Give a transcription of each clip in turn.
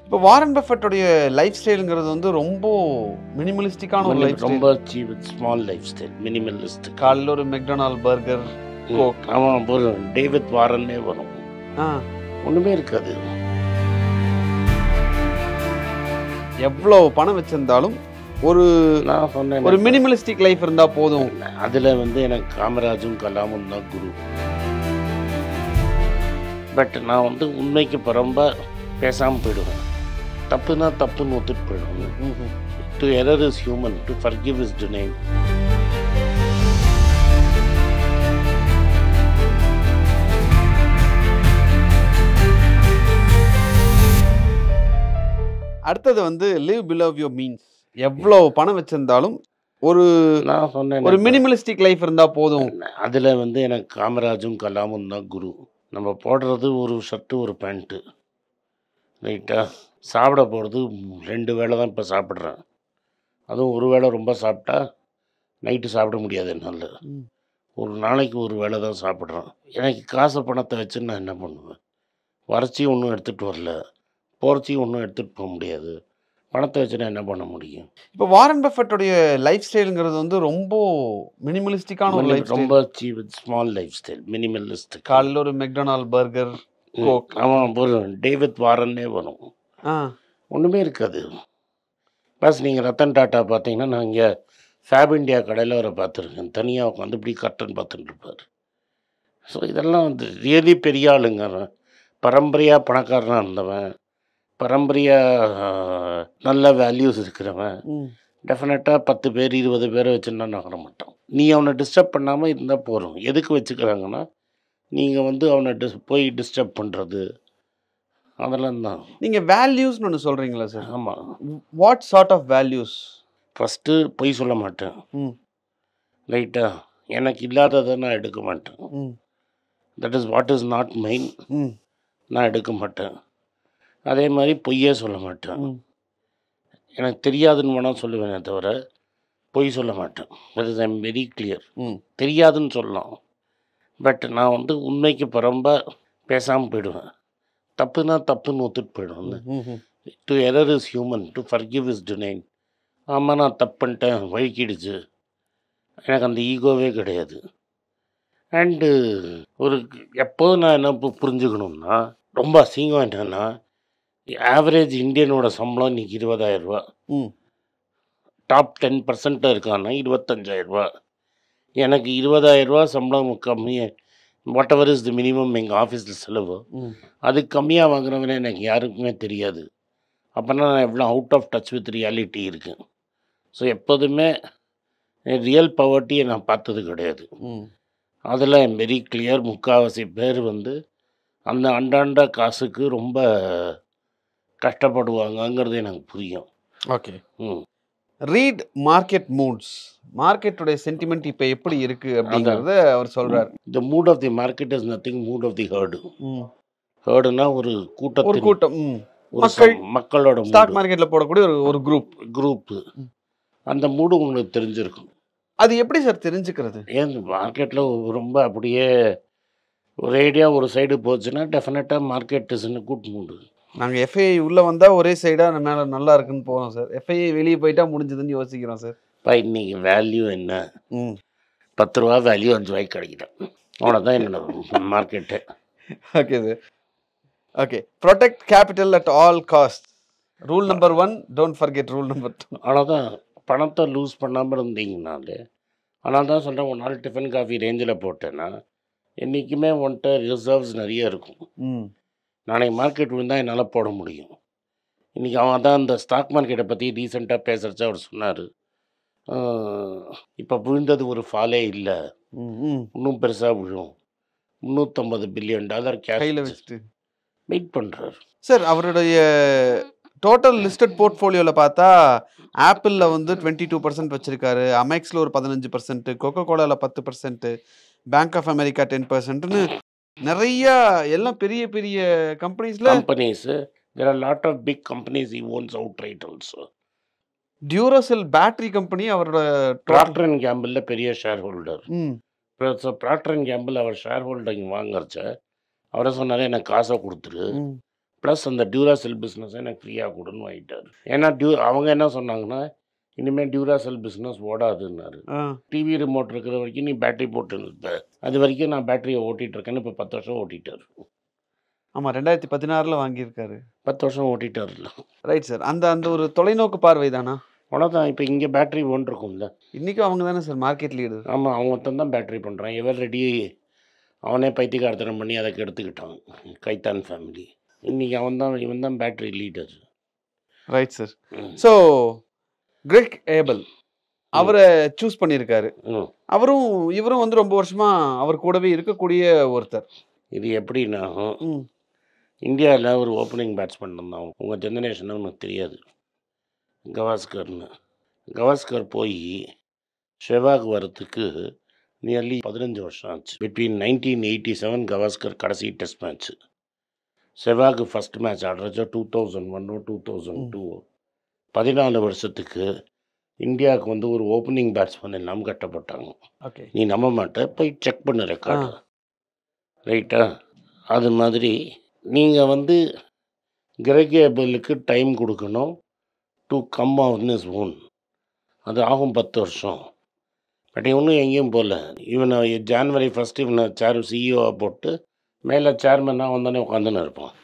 இப்போ Warren பஃபெட்டோடைய life ஸ்டைலுங்கிறது வந்து ரொம்ப மினிமலிஸ்டிக்கான ஒரு லைஃப் ஸ்டைல். ரொம்ப cheap small lifestyle, minimalist. காலையில் ஒரு மெக்டொனால்ட் பர்கர், கோக். ஆமாம், ஒரு டேவிட் வாரன்னே வரும், ஒன்றுமே இருக்காது. எவ்வளோ பணம் வச்சிருந்தாலும் ஒரு நான் சொன்னேன், ஒரு மினிமலிஸ்டிக் லைஃப் இருந்தால் போதும். அதில் வந்து எனக்கு காமராஜும் கலாமும் தான் குரு. பட் நான் வந்து உண்மைக்கு பரம்ப பேசாமல் போயிடுவேன். தப்புனா தப்புன்னு ஒத்துட்டு போயிடுவேன். To error is human, to forgive is divine. அடுத்தது வந்து லிவ் பிலோ யுவர் மீன்ஸ். எவ்வளோ பணம் வச்சிருந்தாலும் ஒரு நான் சொன்னேன், ஒரு மினிமலிஸ்டிக் லைஃப் இருந்தால் போதும். அதில் வந்து எனக்கு காமராஜும் கலாமும் தான் குரு. நம்ம போடுறது ஒரு ஷர்ட்டு ஒரு பேண்ட்டு, ரைட்டா? சாப்பிட போகிறது 2 வேளை தான் இப்போ சாப்பிட்றேன். அதுவும் ஒரு வேளை ரொம்ப சாப்பிட்டா நைட்டு சாப்பிட முடியாது என்னால். ஒரு நாளைக்கு ஒரு வேளை தான் சாப்பிட்றேன். எனக்கு காசு பணத்தை வச்சு நான் என்ன பண்ணுவேன்? வறட்சியும் ஒன்றும் எடுத்துகிட்டு வரல, போகிறச்சியும் ஒன்றும் எடுத்துகிட்டு போக முடியாது. பணத்தை வச்சு நான் என்ன பண்ண முடியும்? இப்போ வாரன் பஃபெட்டோடைய லைஃப் ஸ்டைலுங்கிறது வந்து ரொம்ப மினிமலிஸ்டிக்கான ஒரு லைஃப் ஸ்டைல். ரொம்ப cheap small lifestyle, minimalist. காலையில் ஒரு மெக்டொனால்ட் பர்கர், கோக். ஆமாம், ஒரு டேவிட் வாரன்னே வரும், ஒன்றுமே இருக்காது. பஸ் நீங்கள் ரத்தன் டாட்டா பார்த்தீங்கன்னா, நான் இங்கே ஃபேப் இண்டியா கடையில் வர பார்த்துருக்கேன். தனியாக உட்காந்து இப்படி கர்டன் பார்த்துட்டு இருப்பார். ஸோ இதெல்லாம் வந்து ரியலி பெரிய ஆளுங்க. பரம்பரையாக பணக்காரனாக இருந்தவன், பரம்பரையாக நல்ல வேல்யூஸ் இருக்கிறவன் டெஃபினட்டாக 10 பேர் 20 பேரை வச்சுன்னா நகர மாட்டான். நீ அவனை டிஸ்டர்ப் பண்ணாமல் இருந்தால் போகிறோம். எதுக்கு வச்சுக்கிறாங்கன்னா, நீங்கள் வந்து அவனை போய் டிஸ்டர்ப் பண்ணுறது அதெல்லாம் தான். நீங்கள் வேல்யூஸ்னு ஒன்று சொல்கிறீங்களா சார்? ஆமாம். What sort of values? First பொய் சொல்ல மாட்டேன், ரைட்டா? எனக்கு இல்லாததை நான் எடுக்க மாட்டேன். That is what is not mine, நான் எடுக்க மாட்டேன். அதே மாதிரி பொய்யே சொல்ல மாட்டேன். எனக்கு தெரியாதுன்னு வேணால் சொல்லுவேனே தவிர பொய் சொல்ல மாட்டேன். That is I am very clear. தெரியாதுன்னு சொல்லலாம், பட் நான் வந்து உண்மைக்கு பரம்ப பேசாமல் போயிடுவேன். தப்புனா தப்புன்னு ஒத்துட்டு போயிடுவேன். To error is human, to forgive is divine. ஆமாம், நான் தப்பு பண்ணிட்டேன், வழுக்கிடுச்சு, எனக்கு அந்த ஈகோவே கிடையாது. அண்டு ஒரு எப்போதும் நான் என்ன புரிஞ்சுக்கணும்னா, ரொம்ப அசிங்கம் என்னன்னா, ஆவரேஜ் இந்தியனோட சம்பளம் இன்றைக்கி 20,000 ரூபா. டாப் 10% இருக்கான்னா 25,000 ரூபா. எனக்கு 20,000 ரூபா சம்பளம் கம்மியாக, what ever is the minimum எங்கள் ஆஃபீஸில் செலவு, அது கம்மியாக வாங்குறவனே எனக்கு யாருக்குமே தெரியாது. அப்போனா நான் எவ்வளோ out of touch with reality இருக்கேன். ஸோ எப்போதுமே ரியல் பவர்ட்டியை நான் பார்த்தது கிடையாது. அதில் வெரி கிளியர். முக்கால்வாசி பேர் வந்து அந்த அண்டாண்ட காசுக்கு ரொம்ப கஷ்டப்படுவாங்கங்கிறது எனக்கு புரியும். ஓகே. Read market moods. மார்க்கெட்டுடைய சென்டிமெண்ட் இப்போ எப்படி இருக்குது அப்படிங்கிறத அவர் சொல்கிறார். The mood of the market is nothing mood of the herd. ஹர்டுனா ஒரு கூட்டம், மக்களோட ஸ்டாக் மார்க்கெட்டில் போடக்கூடிய ஒரு குரூப். அந்த மூடு உங்களுக்கு தெரிஞ்சிருக்கும். அது எப்படி சார் தெரிஞ்சுக்கிறது? ஏன் மார்க்கெட்டில் ரொம்ப அப்படியே ஒரேடியாக ஒரு சைடு போச்சுன்னா டெஃபினட்டாக மார்க்கெட் இஸ் இன் குட் மூடு. நாங்கள் எஃப்ஐஐ உள்ளே வந்தால் ஒரே சைடாக மேலே நல்லா இருக்குன்னு போகிறோம் சார். எஃப்ஐஐ வெளியே போயிட்டா முடிஞ்சதுன்னு யோசிக்கிறோம் சார். இன்னைக்கு வேல்யூ என்ன? 10 ரூபா வேல்யூ 5 ரூபாய்க்கு கிடைக்கிட்டேன், அவ்வளோதான் என்னோட market. Okay sir. Okay. Protect capital at all cost. Rule number 1, don't forget rule number 2. அவ்வளோதான். பணத்தை லூஸ் பண்ணாமல் இருந்தீங்கனாலே, ஆனால் தான் சொல்கிறேன், ஒரு நாள் டிஃபன் காஃபி ரேஞ்சில் போட்டேன்னா என்றைக்குமே உன்கிட்ட ரிசர்வ்ஸ் நிறைய இருக்கும். நாளைக்கு மார்க்கெட் விழுந்தால் என்னால் போட முடியும். இன்றைக்கி அவன் தான் அந்த ஸ்டாக் மார்க்கெட்டை பற்றி ரீசெண்டாக பேசுகிறச்ச அவர் சொன்னார், இப்போ விழுந்தது ஒரு ஃபாலே இல்லை, இன்னும் பெருசாக விழும், $350 பில்லியன் கையில் வச்சுட்டு வெயிட் பண்ணுறாரு சார். அவருடைய டோட்டல் லிஸ்டட் போர்ட்ஃபோலியோவில் பார்த்தா ஆப்பிளில் வந்து 22% வச்சுருக்காரு, அமெக்ஸில் ஒரு 15%, கொக்கோ கோலாவில் 10%, பேங்க் ஆஃப் அமெரிக்கா 10%ன்னு நிறைய எல்லாம் பெரிய பெரிய companies. there are a lot of big companies he owns outright also. Duracell battery company அவரோட ப்ராக்டர் அண்ட் கேம்பிளில் பெரிய share holder. Procter and Gamble அவர் ஷேர் ஹோல்டிங் வாங்கறச்ச அவரை சொன்னார், எனக்கு காசை கொடுத்துரு, ப்ளஸ் அந்த டியூராசெல் பிஸ்னஸ் எனக்கு ஃப்ரீயாக கொடுன்னு வாங்கிட்டார். ஏன்னா அவங்க என்ன சொன்னாங்கன்னா, இனிமேல் டியூராசெல் பிஸ்னஸ் ஓடாதுன்னாரு. டிவி ரிமோட் இருக்கிற வரைக்கும் நீ பேட்டரி போட்டு இருப்ப, அது வரைக்கும் நான் பேட்டரியை ஓட்டிகிட்டு இருக்கேன்னு இப்போ 10 வருஷம் ஓட்டிட்டார். ஆமாம், 2016 வாங்கியிருக்காரு. 10 வருஷம் ஓட்டிட்டார்ல. Right sir. அந்த அந்த ஒரு தொலைநோக்கு பார்வை தானா? அவ்வளோதான். இப்போ இங்கே பேட்டரி ஒன்று இருக்கும்ல, இன்றைக்கும் அவங்க தானே சார் மார்க்கெட் லீடர். ஆமாம், அவங்க தான் பேட்டரி பண்ணுறான். எவர் ரெடி அவனே பைத்தியக்காரத்தனம் பண்ணி அதை எடுத்துக்கிட்டான். கைத்தான் ஃபேமிலி. இன்றைக்கி இவன் தான் battery leader. Right sir. So Greg Abel அவரை சூஸ் பண்ணியிருக்காரு. இவரும் வந்து ரொம்ப வருஷமா அவர் கூடவே இருக்கக்கூடிய ஒருத்தர். இது எப்படின்னா, இந்தியாவில் ஒரு ஓப்பனிங் பேட்ஸ்மேன் இருந்தான். உங்கள் ஜெனரேஷன் உனக்கு தெரியாது, கவாஸ்கர்னு. கவாஸ்கர் போய் ஷெவாக் வரத்துக்கு நியர்லி 15 வருஷம் ஆச்சு. பிட்வீன் 1987 கவாஸ்கர் கடைசி test match. Sehwag first match ஆடுறச்சோ 2001 2002. 14 வருஷத்துக்கு இந்தியாவுக்கு வந்து ஒரு ஓப்பனிங் பேட்ஸ்மேன் எல்லாம் கட்டப்பட்டாங்க. நீ நம்ப மாட்ட, போய் செக் பண்ண ரெக்கார்டு. ரைட்டா? அது மாதிரி நீங்கள் வந்து கிரெக் ஏபலுக்கு டைம் கொடுக்கணும் to come on is own. அது ஆகும் 10 வருஷம். பட் இவனும் எங்கேயும் போகல. இவனை ஜான்வரி 1 இவனை சிஇஓவாக போட்டு மேலே சேர்மனாக வந்தோடனே உட்காந்துன்னு இருப்பான்.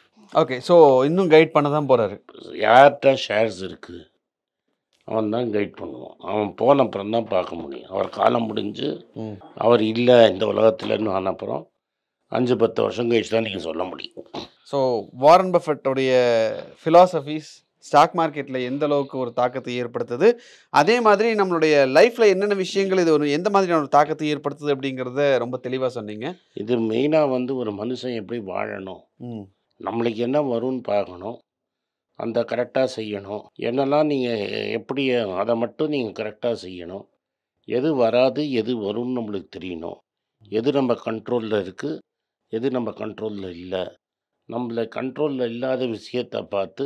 ஓகே, ஸோ இன்னும் கைட் பண்ண தான் போகிறாரு. யார்கிட்ட ஷேர்ஸ் இருக்குது அவன் தான் கைட் பண்ணுவான். அவன் போன அப்புறம் தான் பார்க்க முடியும். அவர் காலம் முடிஞ்சு அவர் இல்லை இந்த உலகத்தில்னு ஆன அப்புறம் 5-10 வருஷம் கழிச்சு தான் நீங்கள் சொல்ல முடியும். ஸோ வாரன் பஃபெட்டோடைய ஃபிலாசபிஸ் ஸ்டாக் மார்க்கெட்டில் எந்த அளவுக்கு ஒரு தாக்கத்தை ஏற்படுத்துது, அதே மாதிரி நம்மளுடைய லைஃப்பில் என்னென்ன விஷயங்கள் இது ஒரு எந்த மாதிரியான ஒரு தாக்கத்தை ஏற்படுத்துது அப்படிங்கிறத ரொம்ப தெளிவாக சொன்னீங்க. இது மெயினாக வந்து ஒரு மனுஷன் எப்படி வாழணும், நம்மளுக்கு என்ன வரும்னு பார்க்கணும், அந்த கரெக்டாக செய்யணும். என்னெல்லாம் நீங்கள் எப்படி அதை மட்டும் நீங்கள் கரெக்டாக செய்யணும். எது வராது எது வரும்னு நம்மளுக்கு தெரியணும். எது நம்ம கண்ட்ரோலில் இருக்குது, எது நம்ம கண்ட்ரோலில் இல்லை. நம்மளை கண்ட்ரோலில் இல்லாத விஷயத்தை பார்த்து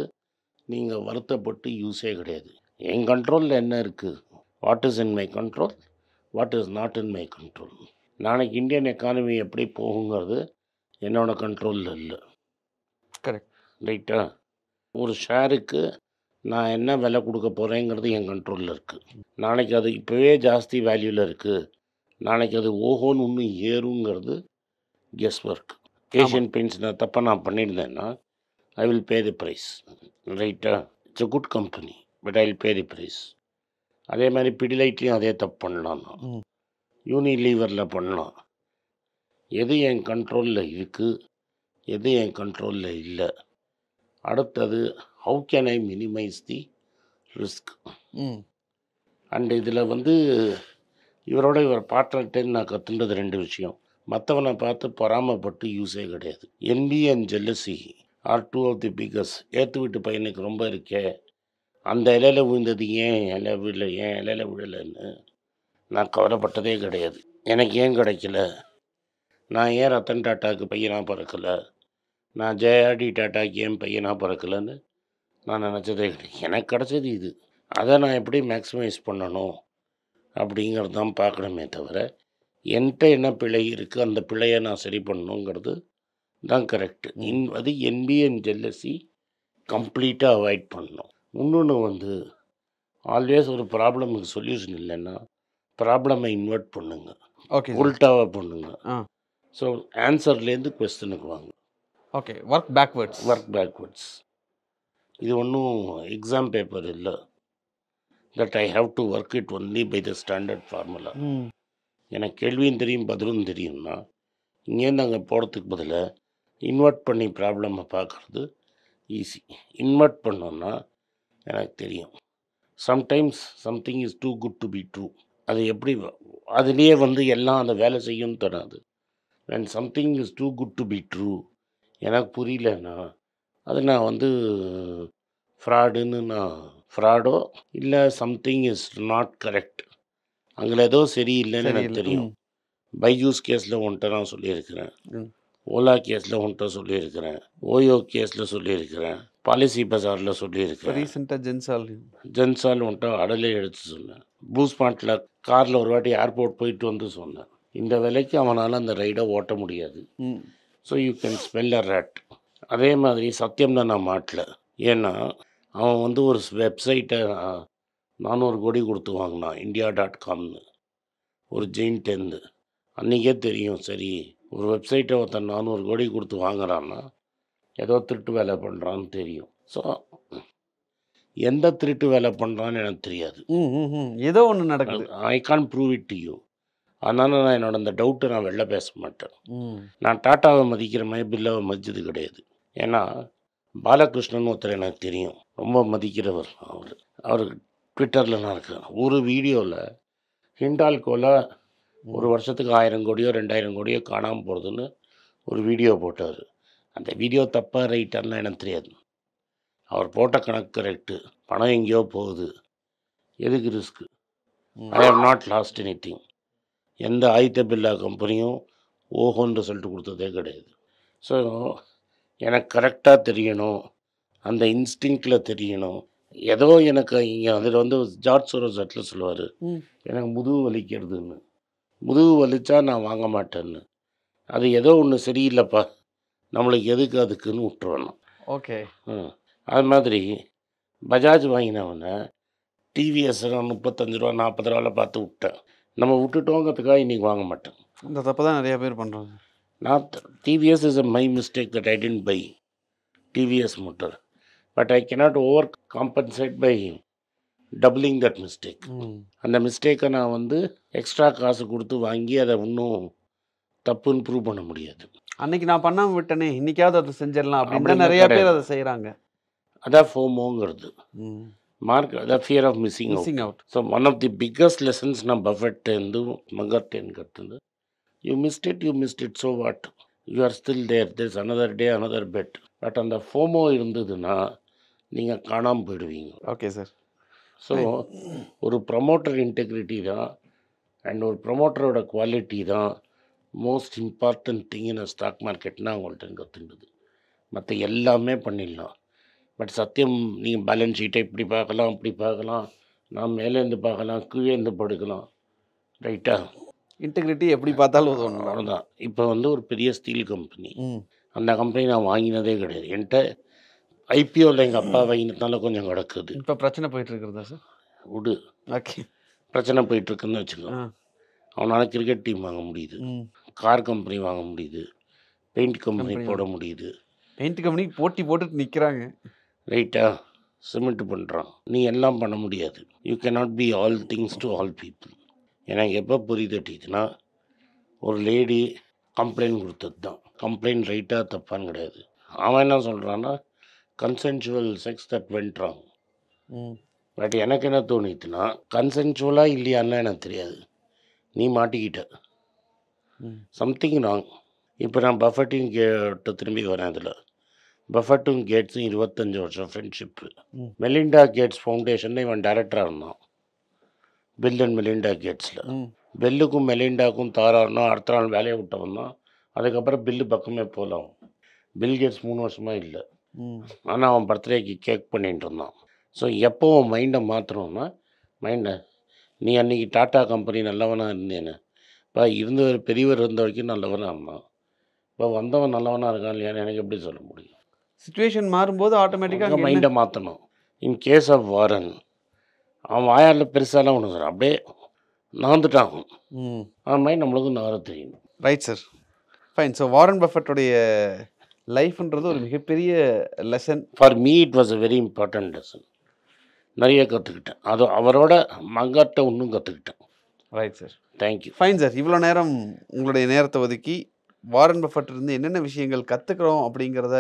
நீங்கள் வருத்தப்பட்டு யூஸே கிடையாது. என் கண்ட்ரோலில் என்ன இருக்குது, what is in my control, what is not in my control. நாளைக்கு இந்தியன் எக்கானமி எப்படி போகுங்கிறது என்னோடய கண்ட்ரோலில் இல்லை. கரெக்ட். ரைட்டா? ஒரு ஷேருக்கு நான் என்ன விலை கொடுக்க போகிறேங்கிறது என் கண்ட்ரோலில் இருக்குது. நாளைக்கு அது இப்போவே ஜாஸ்தி வேல்யூவில் இருக்குது, நாளைக்கு அது ஓஹோன்னு இன்னும் ஏறுங்கிறது கெஸ் ஒர்க். ஏஷியன் பெயிண்ட்ஸ் நான் பண்ணியிருந்தேன்னா I will pay the price. ரைட்டா? It's a good company, but I will pay the price. அதே மாதிரி பிடிலைட்லேயும் அதே தப்பு பண்ணலாம், நான் யூனிலீவரில் பண்ணலாம். எது என் கண்ட்ரோலில் இருக்குது, எது என் கண்ட்ரோலில் இல்லை. அடுத்தது how can I minimise the risk. And இதில் வந்து இவர் பாட்டர்கிட்ட நான் கற்றுன்றது 2 விஷயம். மற்றவனை பார்த்து பொறாமப்பட்டு யூஸே கிடையாது. Envy and jealousy are 2 of the biggest. ஏற்று வீட்டு பையனுக்கு ரொம்ப இருக்கே, அந்த இலையில் விழுந்தது ஏன் இலையில் விழலைன்னு நான் கவலைப்பட்டதே கிடையாது. எனக்கு ஏன் கிடைக்கல, நான் ஏன் ரத்தன் டாட்டாவுக்கு பையனாக பிறக்கலை, நான் ஜெயாடி டாட்டாக்கு ஏன் பையனாக பிறக்கலைன்னு நான் நினச்சதே கிடையாது. எனக்கு கிடச்சது இது, அதை நான் எப்படி மேக்ஸிமைஸ் பண்ணணும் அப்படிங்கிறது தான் பார்க்கணுமே தவிர என்கிட்ட என்ன பிழை இருக்குது அந்த பிழையை நான் சரி பண்ணணுங்கிறது தான் கரெக்டு. அது என்பி அண்ட் ஜெல்லசி கம்ப்ளீட்டாக அவாய்ட் பண்ணணும். இன்னொன்று வந்து ஆல்வேஸ் ஒரு ப்ராப்ளமுக்கு சொல்யூஷன் இல்லைன்னா ப்ராப்ளமை இன்வெர்ட் பண்ணுங்க, உல்ட்டாவாக பண்ணுங்க. ஸோ ஆன்சர்லேருந்து கொஸ்டினுக்கு வாங்க. Okay, work backwards. இது ஒன்றும் எக்ஸாம் பேப்பர் இல்லை. That I have to work it only by the standard formula. எனக்கு கேள்வியும் தெரியும் பதிலும் தெரியும்னா இங்கேருந்து அங்கே போகிறதுக்கு பதிலாக இன்வெர்ட் பண்ணி ப்ராப்ளமை பார்க்குறது ஈஸி. இன்வெர்ட் பண்ணோன்னா எனக்கு தெரியும் sometimes something is too good to be true. அது எப்படி அதுலேயே வந்து எல்லாம் அந்த வேலை செய்யும்னு தராது. when something is too good to be true எனக்கு புரியலன்னா அது நான் வந்து ஃப்ராடுன்னு நான் ஃப்ராடோ இல்லை சம்திங் இஸ் நாட் கரெக்ட், அங்கே ஏதோ சரியில்லைன்னு எனக்கு தெரியும். பைஜூஸ் கேஸில் ஒன்ட்ட நான் சொல்லியிருக்கிறேன், ஓலா கேஸில் ஒன்ட்ட சொல்லியிருக்கிறேன், ஓயோ கேஸில் சொல்லியிருக்கிறேன், பாலிசி பஜாரில் சொல்லியிருக்கிறேன், ரீசெண்டாக ஜென்சால் ஒன்ட்ட அடலே எடுத்து சொன்னேன், ப்ளூ ஸ்பாட்டில் காரில் ஒரு வாட்டி ஏர்போர்ட் போயிட்டு வந்து சொன்னேன். இந்த விலைக்கு அவனால் அந்த ரைடை ஓட்ட முடியாது. So you can smell a rate. அதே மாதிரி சத்தியமில் நான் மாட்டல. ஏன்னா அவன் வந்து ஒரு வெப்சைட்டை 400 கோடி கொடுத்து வாங்கினான், India.comனு, ஒரு ஜெயின்ட்டேருந்து. அன்றைக்கே தெரியும், சரி ஒரு வெப்சைட்டை ஒருத்தன் 400 கோடி கொடுத்து வாங்குறான்னா ஏதோ திருட்டு வேலை பண்ணுறான்னு தெரியும். ஸோ எந்த திருட்டு வேலை பண்ணுறான்னு எனக்கு தெரியாது. ஏதோ ஒன்று நடக்குது. I can prove it to you. அதனால் நான் என்னோட அந்த டவுட்டை நான் வெளில பேச மாட்டேன். நான் டாட்டாவை மதிக்கிற மாதிரி பில்லாவை மதிச்சது கிடையாது. ஏன்னா பாலகிருஷ்ணன் ஒருத்தர் எனக்கு தெரியும், ரொம்ப மதிக்கிறவர். அவர் ட்விட்டரில் நான் இருக்கேன். ஒரு வீடியோவில் ஹிண்டால்கோவில் ஒரு வருஷத்துக்கு 1000 கோடியோ 2000 கோடியோ காணாமல் போகிறதுன்னு ஒரு வீடியோ போட்டார். அந்த வீடியோ தப்பாக ரைட்டான்னு எனக்கு தெரியாது. அவர் போட்ட கணக்கு கரெக்டு. பணம் எங்கேயோ போகுது, எதுக்கு ரிஸ்க்கு? I have not lost anything. எந்த ஆதித்ய பிர்லா கம்பெனியும் ஓஹோன்னு ரிசல்ட் கொடுத்ததே கிடையாது. ஸோ எனக்கு கரெக்டாக தெரியணும், அந்த இன்ஸ்டிங்கில் தெரியணும். ஏதோ எனக்கு இங்கே அதில் வந்து ஜார்ஜ் சோரோஸ் இடத்துல சொல்லுவார், எனக்கு முதுகு வலிக்கிறதுன்னு. முதுகு வலிச்சா நான் வாங்க மாட்டேன்னு. அது ஏதோ ஒன்று சரியில்லைப்பா, நம்மளுக்கு எதுக்கு அதுக்குன்னு விட்டுருவேன். ஓகே. அது மாதிரி பஜாஜ் வாங்கினவனை டிவிஎஸ் 35 ரூபா 40 ரூபாவில் பார்த்து விட்டேன். நம்ம விட்டுட்டோங்கிறதுக்காக இன்றைக்கி வாங்க மாட்டேன். இந்த தப்பு தான் நிறைய பேர் பண்ணுறாங்க. நான் TVS is my mistake that I tend buy TVS motor, but I cannot overcompensate by doubling that mistake. அந்த மிஸ்டேக்கை நான் வந்து எக்ஸ்ட்ரா காசு கொடுத்து வாங்கி அதை இன்னும் தப்புன்னு ப்ரூவ் பண்ண முடியாது. அன்னைக்கு நான் பண்ணாமல் விட்டேனே, இன்னைக்காவது அதை செஞ்சிடலாம் அப்படின்னு நிறைய பேர் அதை செய்கிறாங்க. அதான் ஃபோமோங்கிறது. அதான் fear of missing out. So one of the biggest lessons நான் பஃபெட்டேருந்து மங்கர்டேன் கற்றுந்து, you missed it, so what, you are still there is another day another bet. But அந்த ஃபோமோ இருந்ததுன்னா நீங்கள் காணாமல் போயிடுவீங்க. Okay sir. ஸோ ஒரு ப்ரமோட்டர் இன்டெகிரிட்டி தான் அண்ட் ஒரு ப்ரமோட்டரோட குவாலிட்டி தான் most important thing in stock மார்க்கெட்னா அவங்கள்ட்ட கற்றுண்டது. மற்ற எல்லாமே பண்ணிடலாம். பட் சத்தியம் நீங்கள் பேலன்ஸ் ஷீட்டை இப்படி பார்க்கலாம், அப்படி பார்க்கலாம், நான் மேலேருந்து பார்க்கலாம், கீழேருந்து படுக்கலாம், ரைட்டா? இன்டெகிரிட்டி எப்படி பார்த்தாலும் அவ்வளோதான். இப்போ வந்து ஒரு பெரிய ஸ்டீல் கம்பெனி, அந்த கம்பெனி நான் வாங்கினதே கிடையாது. என்கிட்ட ஐபிஓவில் எங்கள் அப்பா வாங்கினதுனால கொஞ்சம் கிடக்குது. இப்போ பிரச்சனை போயிட்டு இருக்கிறதா சார்? விடு. ஓகே. பிரச்சனை போயிட்டுருக்குன்னு வச்சுக்கோங்க. அவனால் கிரிக்கெட் டீம் வாங்க முடியுது, கார் கம்பெனி வாங்க முடியுது, பெயிண்ட் கம்பெனி போட முடியுது. பெயிண்ட் கம்பெனிக்கு போட்டி போட்டுட்டு நிற்கிறாங்க, ரைட்டா? சிமெண்ட் பண்ணுறான். நீ எல்லாம் பண்ண முடியாது. You cannot be all things to all people. எனக்கு எப்போ புரிதட்டிதுன்னா, ஒரு லேடி கம்ப்ளைண்ட் கொடுத்தது தான். கம்ப்ளைண்ட் ரைட்டாக தப்பான்னு கிடையாது. அவன் என்ன சொல்கிறான்னா, consensual sex that went wrong. But எனக்கு என்ன தோணித்துன்னா, கன்சென்சுவலாக இல்லையான்னா எனக்கு தெரியாது, நீ மாட்டிக்கிட்ட, சம்திங் ராங். இப்போ நான் பஃபெட்டும் கேட்டு திரும்பி வரேன். அதில் பஃபெட்டும் கேட்ஸும் 25 வருஷம் ஃப்ரெண்ட்ஷிப்பு. மெலிண்டா கேட்ஸ் ஃபவுண்டேஷனில் இவன் டைரக்டராக இருந்தான், பில் அண்ட் மெலிண்டா கேட்ஸில். பெல்லுக்கும் மெலிண்டாக்கும் தாராருன்னா அடுத்த நாள் வேலையை விட்டவன் தான். அதுக்கப்புறம் பில்லு பக்கமே போகலாம். பில் கேட்ஸ் 3 வருஷமாக இல்லை, ஆனால் அவன் பர்த்டேக்கு கேக் பண்ணிகிட்டு இருந்தான். ஸோ எப்போ அவன் மைண்டை மாற்றணும்னா, நீ அன்றைக்கி டாட்டா கம்பெனி நல்லவனாக இருந்தேன்னு, இப்போ இருந்தவர் பெரியவர் இருந்த வரைக்கும் நல்லவனாக இருந்தான், இப்போ வந்தவன் நல்லவனாக இருக்கான் இல்லையான்னு எனக்கு எப்படி சொல்ல முடியும்? சிச்சுவேஷன் மாறும்போது ஆட்டோமேட்டிக்காக மைண்டை மாற்றணும். இன் கேஸ் ஆஃப் வாரன், அவன் வாயால் பெருசாலாம் ஒன்று சார், அப்படியே நகர்ந்துட்டான். அவன் மைண்ட் நம்மளுக்கு நகர தெரியணும். Right sir, fine. So Warren பஃபெட்டோடைய லைஃப்ன்றது ஒரு மிகப்பெரிய lesson. For me it was a very important lesson. நிறைய கற்றுக்கிட்டேன். அது அவரோட மங்காட்ட இன்னும் கற்றுக்கிட்டேன். Right sir, thank you. Fine sir. இவ்வளோ நேரம் உங்களுடைய நேரத்தை ஒதுக்கி வாரன் பஃபெட் இருந்து என்னென்ன விஷயங்கள் கற்றுக்குறோம் அப்படிங்கிறத,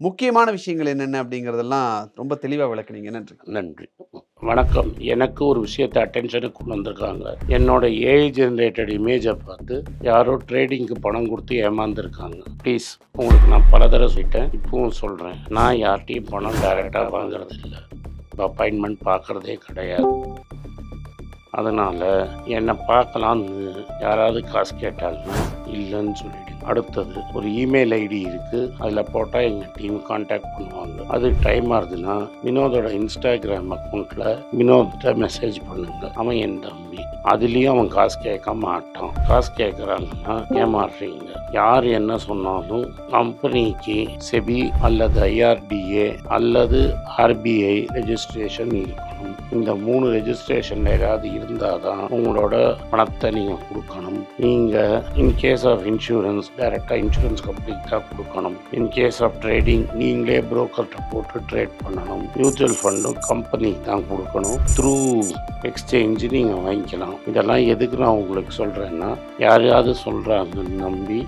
முக்கியமான விஷயங்கள் என்னென்ன அப்படிங்கிறதெல்லாம் ரொம்ப தெளிவாக விளக்குனீங்க. நன்றி. நன்றி, வணக்கம். எனக்கு ஒரு விஷயத்தை அட்டென்ஷனுக்கு கொண்டு வந்திருக்காங்க. என்னோட ஏஐ ஜென்ரேட்டட் இமேஜை பார்த்து யாரோ ட்ரேடிங்க்கு பணம் கொடுத்து ஏமாந்துருக்காங்க. ப்ளீஸ், உங்களுக்கு நான் பல தடவை சொல்லிட்டேன், இப்பவும் சொல்கிறேன், நான் யார்கிட்டையும் பணம் டைரெக்டாக வாங்குறது இல்லை, அப்பாயின்மெண்ட் பார்க்குறதே கிடையாது. அதனால் என்னை பார்க்கலான்னு யாராவது காசு கேட்டாலும் இல்லைன்னு சொல்லிவிடுங்க. அடுத்தது ஒரு இமெயில் ஐடி இருக்குது, அதில் போட்டால் எங்கள் டீம் கான்டாக்ட் பண்ணுவாங்க. அது டைம் ஆகுதுன்னா வினோதோட இன்ஸ்டாகிராம் அக்கௌண்ட்டில் வினோத்திட்ட மெசேஜ் பண்ணுங்கள், அவன் என் தம்பி. அதுலேயும் அவன் காசு கேட்க மாட்டான். காசு கேட்குறாங்கன்னா ஏமாறுறீங்க. யார் என்ன சொன்னாலும் கம்பெனிக்கு செபி அல்லது ஐஆர்டிஏ அல்லது ஆர்பிஐ ரெஜிஸ்ட்ரேஷன் இருக்கணும். இந்த 3 ரெஜிஸ்ட்ரேஷன் ஏதாவது இருந்தால் தான் உங்களோட பணத்தை நீங்கள் கொடுக்கணும். நீங்கள் இன்கேஸ் ஆஃப் இன்சூரன்ஸ் டைரெக்டாக இன்சூரன்ஸ் கம்பெனிக்கு தான் கொடுக்கணும். இன்கேஸ் ஆஃப் ட்ரேடிங் நீங்களே புரோக்கர்கிட்ட போட்டு ட்ரேட் பண்ணணும். மியூச்சுவல் ஃபண்டும் கம்பெனிக்கு தான் கொடுக்கணும். த்ரூ எக்ஸ்சேஞ்சு நீங்கள் வாங்கிக்கலாம். இதெல்லாம் எதுக்கு நான் உங்களுக்கு சொல்கிறேன்னா, யாரையாவது சொல்கிறாங்கன்னு நம்பி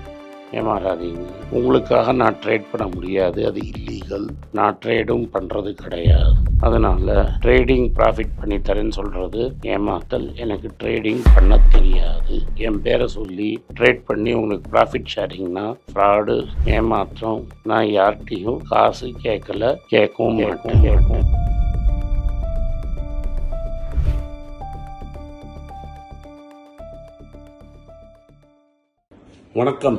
ஏமாறாதீங்க. உங்களுக்காக நான் ட்ரேட் பண்ண முடியாது, அது இல்லீகல். நான் ட்ரேடும் பண்ணுறது கிடையாது. அதனால் ட்ரேடிங் ப்ராஃபிட் பண்ணி தரேன்னு சொல்கிறது ஏமாத்தல். எனக்கு ட்ரேடிங் பண்ண தெரியாது. என் பேரை சொல்லி ட்ரேட் பண்ணி உங்களுக்கு ப்ராஃபிட் ஷேரிங்னா ஃப்ராடு, ஏமாற்றம். நான் யார்கிட்டையும் காசு கேட்கல, கேட்கவும் மாட்டேன். வணக்கம்,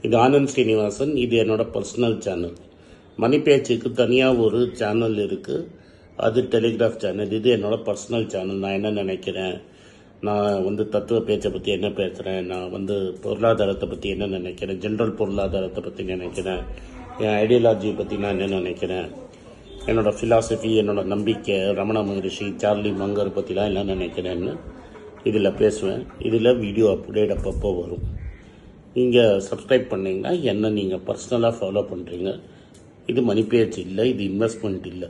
இது ஆனந்த் ஸ்ரீனிவாசன். இது என்னோட பர்சனல் சேனல். மணி பேச்சுக்கு தனியாக ஒரு சேனல் இருக்குது, அது டெலிகிராஃப் சேனல். இது என்னோட பர்சனல் சேனல். நான் என்ன நினைக்கிறேன், நான் தத்துவ பேச்சை பற்றி என்ன பேசுகிறேன், நான் பொருளாதாரத்தை பற்றி என்ன நினைக்கிறேன், ஜென்ரல் பொருளாதாரத்தை பற்றி நினைக்கிறேன், என் ஐடியாலஜியை பற்றி நான் என்ன நினைக்கிறேன், என்னோடய ஃபிலாசபி, என்னோட நம்பிக்கை, ரமண மகரிஷி, சார்லி மங்கர் பற்றிலாம் என்ன நினைக்கிறேன்னு இதில் பேசுவேன். இதில் வீடியோ அப்டேட் அப்பப்போ வரும். நீங்கள் சப்ஸ்கிரைப் பண்ணிங்கன்னா என்ன நீங்கள் பர்சனலாக ஃபாலோ பண்ணுறீங்க. இது மணி பேச்சு இல்லை, இது இன்வெஸ்ட்மெண்ட் இல்லை.